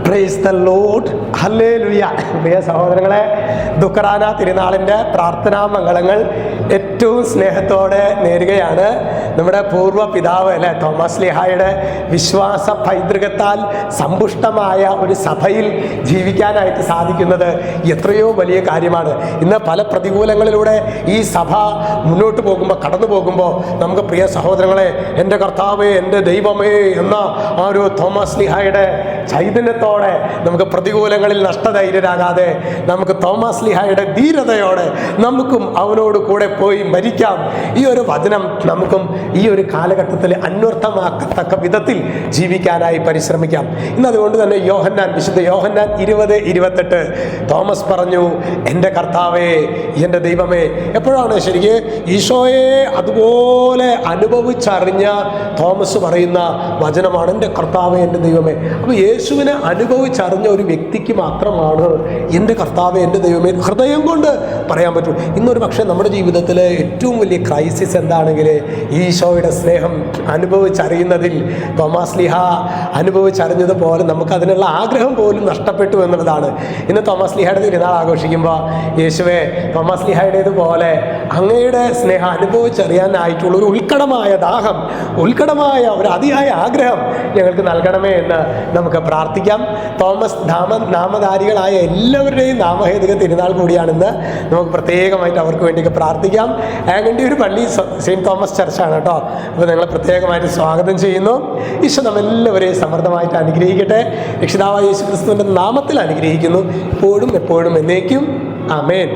Price the lord, hallelujah. പ്രിയ സഹോദരങ്ങളെ, ദുഃഖറാന തിരുനാളിൻ്റെ പ്രാർത്ഥനാ മംഗളങ്ങൾ ഏറ്റവും സ്നേഹത്തോടെ നേരുകയാണ്. നമ്മുടെ പൂർവ്വ പിതാവ് അല്ലെ തോമസ് ലീഹായുടെ വിശ്വാസ പൈതൃകത്താൽ സമ്പുഷ്ടമായ ഒരു സഭയിൽ ജീവിക്കാനായിട്ട് സാധിക്കുന്നത് എത്രയോ വലിയ കാര്യമാണ്. ഇന്ന് പല പ്രതികൂലങ്ങളിലൂടെ ഈ സഭ മുന്നോട്ട് പോകുമ്പോൾ, കടന്നു പോകുമ്പോൾ നമുക്ക് പ്രിയ സഹോദരങ്ങളെ, എൻ്റെ കർത്താവേ, എൻ്റെ ദൈവമേ എന്ന ആ ഒരു തോമസ് ലീഹായുടെ ചൈതന്യത്തോടെ നമുക്ക് പ്രതികൂലങ്ങളിൽ നഷ്ടധൈര്യരാകാതെ നമുക്ക് തോമസ് ലീഹായുടെ ധീരതയോടെ നമുക്കും അവനോട് കൂടെ പോയി മരിക്കാം. ഈ ഒരു വചനം നമുക്കും ഈ ഒരു കാലഘട്ടത്തിൽ അന്വർത്ഥമാക്കത്തക്ക വിധത്തിൽ ജീവിക്കാനായി പരിശ്രമിക്കാം. ഇന്ന് അതുകൊണ്ട് തന്നെ വിശുദ്ധ യോഹന്നാൻ 20:28 തോമസ് പറഞ്ഞു, എൻ്റെ കർത്താവേ, എൻ്റെ ദൈവമേ. എപ്പോഴാണ് ശരിക്ക് ഈശോയെ അതുപോലെ അനുഭവിച്ചറിഞ്ഞ തോമസ് പറയുന്ന വചനമാണ് എൻ്റെ കർത്താവേ, എൻ്റെ ദൈവമേ. അപ്പോൾ യേശുവിനെ അനുഭവിച്ചറിഞ്ഞ ഒരു വ്യക്തിക്ക് മാത്രമാണ് എൻ്റെ കർത്താവേ, എൻ്റെ ദൈവമേ ഹൃദയം കൊണ്ട് പറയാൻ പറ്റും. ഇന്നൊരു പക്ഷേ നമ്മുടെ ജീവിതത്തിലെ ഏറ്റവും വലിയ ക്രൈസിസ് എന്താണെങ്കിൽ ഈശോയുടെ സ്നേഹം അനുഭവിച്ചറിയുന്നതിൽ തോമസ് ലീഹ അനുഭവിച്ചറിഞ്ഞതുപോലെ നമുക്കതിനുള്ള ആഗ്രഹം പോലും നഷ്ടപ്പെട്ടു എന്നുള്ളതാണ്. ഇന്ന് തോമസ് ലീഹയുടെ തിരുനാൾ ആഘോഷിക്കുമ്പോൾ, യേശുവേ, തോമസ് ലീഹയുടേതുപോലെ അങ്ങയുടെ സ്നേഹം അനുഭവിച്ചറിയാനായിട്ടുള്ള ഒരു ഉത്കടമായ ദാഹം, ഉത്കടമായ ഒരു അതിയായ ആഗ്രഹം ഞങ്ങൾക്ക് നൽകണമേ എന്ന് നമുക്ക് പ്രാർത്ഥിക്കാം. തോമസ് നാമധാരികളായ എല്ലാവരുടെയും നാമഹേതുക തിരുനാൾ കൂടിയാണെന്ന് നമുക്ക് പ്രത്യേകമായിട്ട് അവർക്ക് വേണ്ടിയൊക്കെ പ്രാർത്ഥിക്കാം. ആംഗണ്ടി ഒരു പള്ളി സെയിൻറ്റ് തോമസ് ചർച്ചാണ് കേട്ടോ. അപ്പോൾ നിങ്ങളെ പ്രത്യേകമായിട്ട് സ്വാഗതം ചെയ്യുന്നു. ഈശോ നമ്മെല്ലാവരെയും സമൃദ്ധമായിട്ട് അനുഗ്രഹിക്കട്ടെ. രക്ഷിതാവായ യേശു ക്രിസ്തുവിൻ്റെ നാമത്തിൽ അനുഗ്രഹിക്കുന്നു, ഇപ്പോഴും എപ്പോഴും എന്നേക്കും. ആമേൻ.